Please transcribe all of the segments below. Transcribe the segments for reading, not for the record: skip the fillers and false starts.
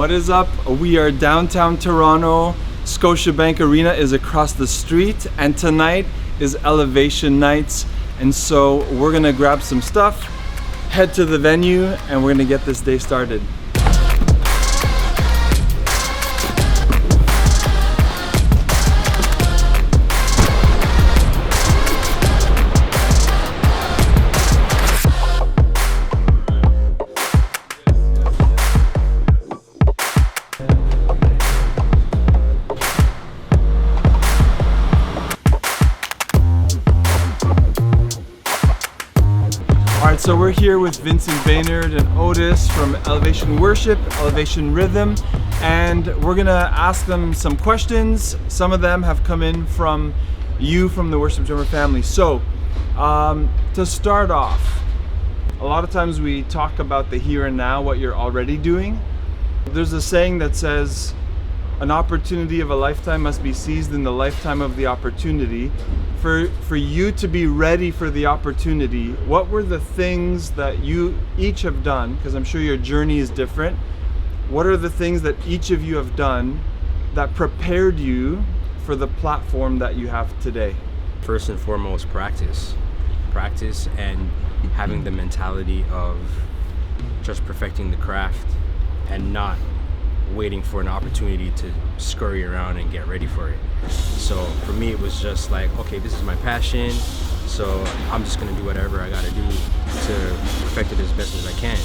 What is up? We are downtown Toronto. Scotiabank Arena is across the street, and tonight is Elevation Nights. And so we're gonna grab some stuff, head to the venue, and we're gonna get this day started. Alright, so we're here with Vincent Baynard and Otis from Elevation Worship, Elevation Rhythm, and we're gonna ask them some questions. Some of them have come in from you, from the Worship Drummer family. So, to start off, a lot of times we talk about the here and now, what you're already doing. There's a saying that says, an opportunity of a lifetime must be seized in the lifetime of the opportunity. For you to be ready for the opportunity, what were the things that you each have done? Because I'm sure your journey is different. What are the things that each of you have done that prepared you for the platform that you have today? First and foremost, practice. Practice and having the mentality of just perfecting the craft and not waiting for an opportunity to scurry around and get ready for it. So for me, it was just like, okay, this is my passion, so I'm just gonna do whatever I gotta do to perfect it as best as I can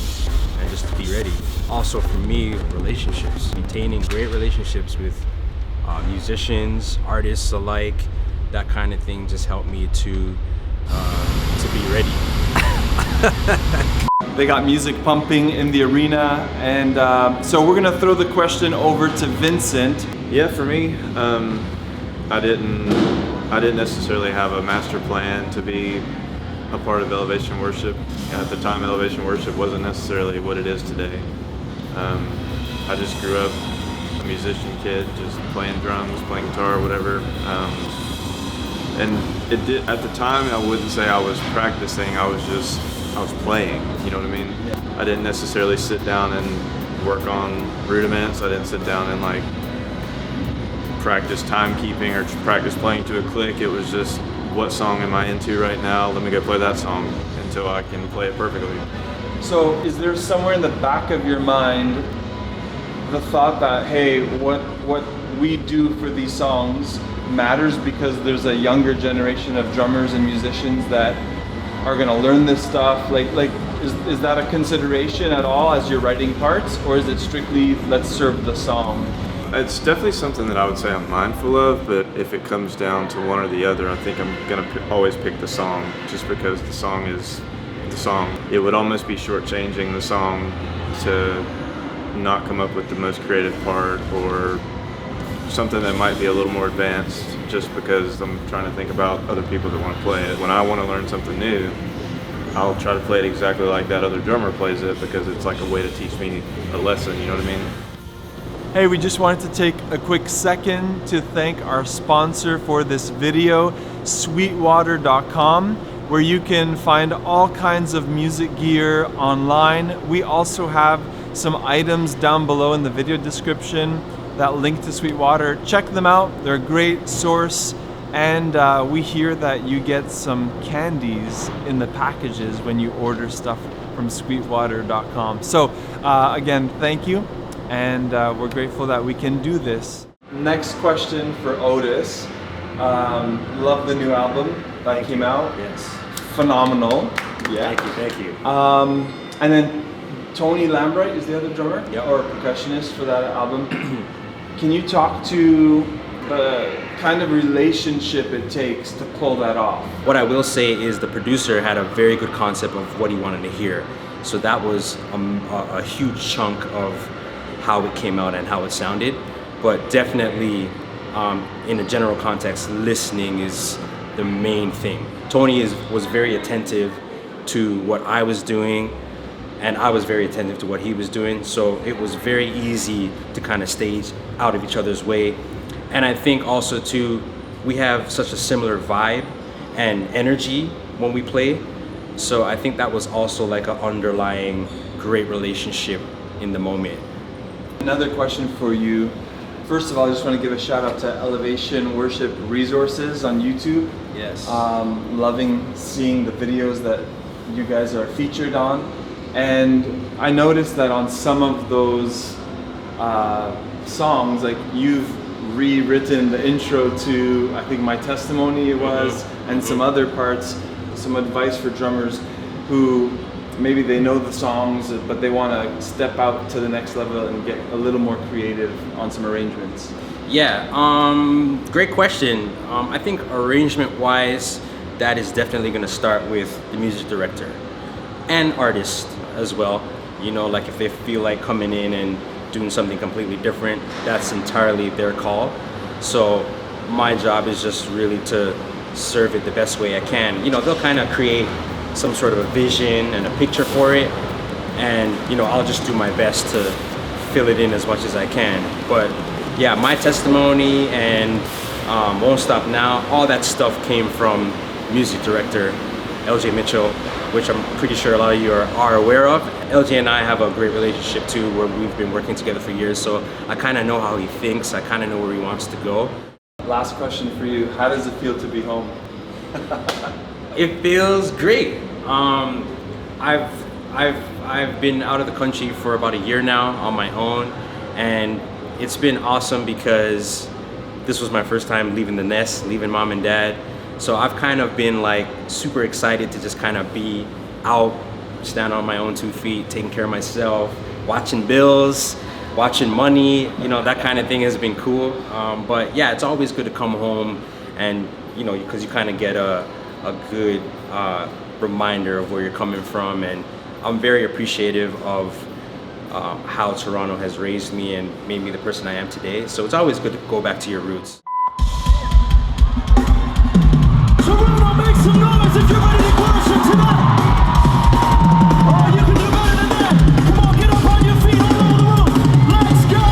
and just to be ready. Also for me, relationships, maintaining great relationships with musicians, artists alike, that kind of thing just helped me to be ready. They got music pumping in the arena, and so we're gonna throw the question over to Vincent. Yeah, for me, I didn't necessarily have a master plan to be a part of Elevation Worship. At the time, Elevation Worship wasn't necessarily what it is today. I just grew up a musician kid, just playing drums, playing guitar, whatever. And at the time, I wouldn't say I was practicing. I was playing, you know what I mean? I didn't necessarily sit down and work on rudiments. I didn't sit down and like practice timekeeping or practice playing to a click. It was just, what song am I into right now? Let me go play that song until I can play it perfectly. So is there somewhere in the back of your mind the thought that, hey, what we do for these songs matters because there's a younger generation of drummers and musicians that are gonna learn this stuff? Like is that a consideration at all as you're writing parts, or is it strictly let's serve the song? It's definitely something that I would say I'm mindful of, but if it comes down to one or the other, I think I'm gonna always pick the song, just because the song is the song. It would almost be shortchanging the song to not come up with the most creative part or something that might be a little more advanced, just because I'm trying to think about other people that want to play it. When I want to learn something new, I'll try to play it exactly like that other drummer plays it, because it's like a way to teach me a lesson, you know what I mean? Hey, we just wanted to take a quick second to thank our sponsor for this video, sweetwater.com, where you can find all kinds of music gear online. We also have some items down below in the video description that link to Sweetwater. Check them out, they're a great source, and we hear that you get some candies in the packages when you order stuff from sweetwater.com. So again, thank you, and we're grateful that we can do this. Next question for Otis. Love the new album that came out. Yes. Phenomenal. Yeah. Thank you. And then Tony Lambright is the other drummer, yep, or percussionist for that album. Can you talk to the kind of relationship it takes to pull that off? What I will say is the producer had a very good concept of what he wanted to hear. So that was a huge chunk of how it came out and how it sounded. But definitely, in a general context, listening is the main thing. Tony was very attentive to what I was doing, and I was very attentive to what he was doing, so it was very easy to kind of stay out of each other's way. And I think also too, we have such a similar vibe and energy when we play, so I think that was also like an underlying great relationship in the moment. Another question for you. First of all, I just want to give a shout out to Elevation Worship Resources on YouTube. Yes. Loving seeing the videos that you guys are featured on. And I noticed that on some of those songs, like you've rewritten the intro to, I think, My Testimony it was, and some other parts, some advice for drummers who maybe they know the songs, but they want to step out to the next level and get a little more creative on some arrangements. Yeah, great question. I think arrangement-wise, that is definitely going to start with the music director and artist as well. You know, like if they feel like coming in and doing something completely different, that's entirely their call. So my job is just really to serve it the best way I can. You know, they'll kind of create some sort of a vision and a picture for it, and you know, I'll just do my best to fill it in as much as I can. But yeah, My Testimony and Won't Stop Now, all that stuff came from music director LJ Mitchell, which I'm pretty sure a lot of you are aware of. LJ and I have a great relationship too, where we've been working together for years, so I kind of know how he thinks, I kind of know where he wants to go. Last question for you, how does it feel to be home? It feels great. I've been out of the country for about a year now on my own, and it's been awesome because this was my first time leaving the nest, leaving mom and dad. So I've kind of been like super excited to just kind of be out, stand on my own 2 feet, taking care of myself, watching bills, watching money, you know, that kind of thing has been cool. But yeah, it's always good to come home and, you know, because you kind of get a good reminder of where you're coming from, and I'm very appreciative of how Toronto has raised me and made me the person I am today. So it's always good to go back to your roots. Toronto, make some noise if you're ready to worship tonight. Oh, you can do better than that. Come on, get up on your feet all over the room. Let's go.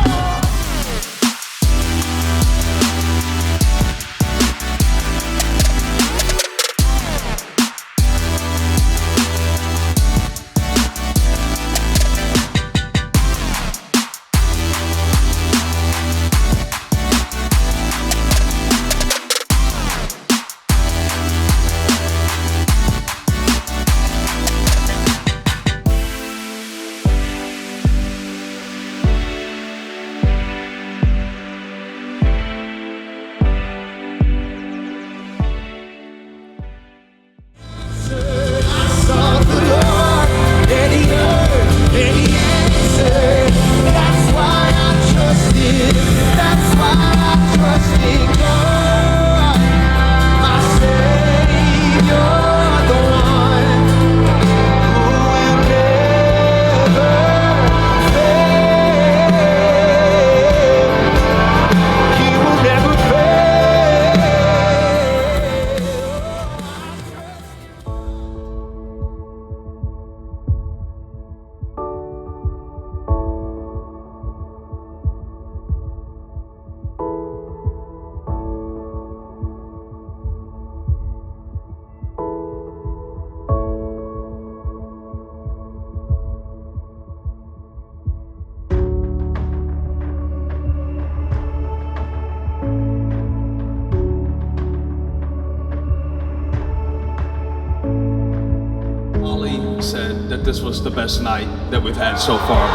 Said that this was the best night that we've had so far.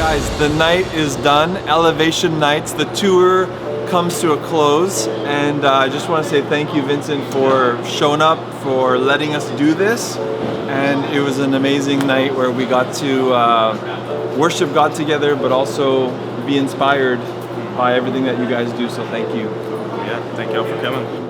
Guys, the night is done. Elevation Nights, the tour comes to a close, and I just want to say thank you, Vincent, for showing up, for letting us do this. And it was an amazing night where we got to worship God together, but also be inspired by everything that you guys do. So thank you. Yeah, thank y'all for coming.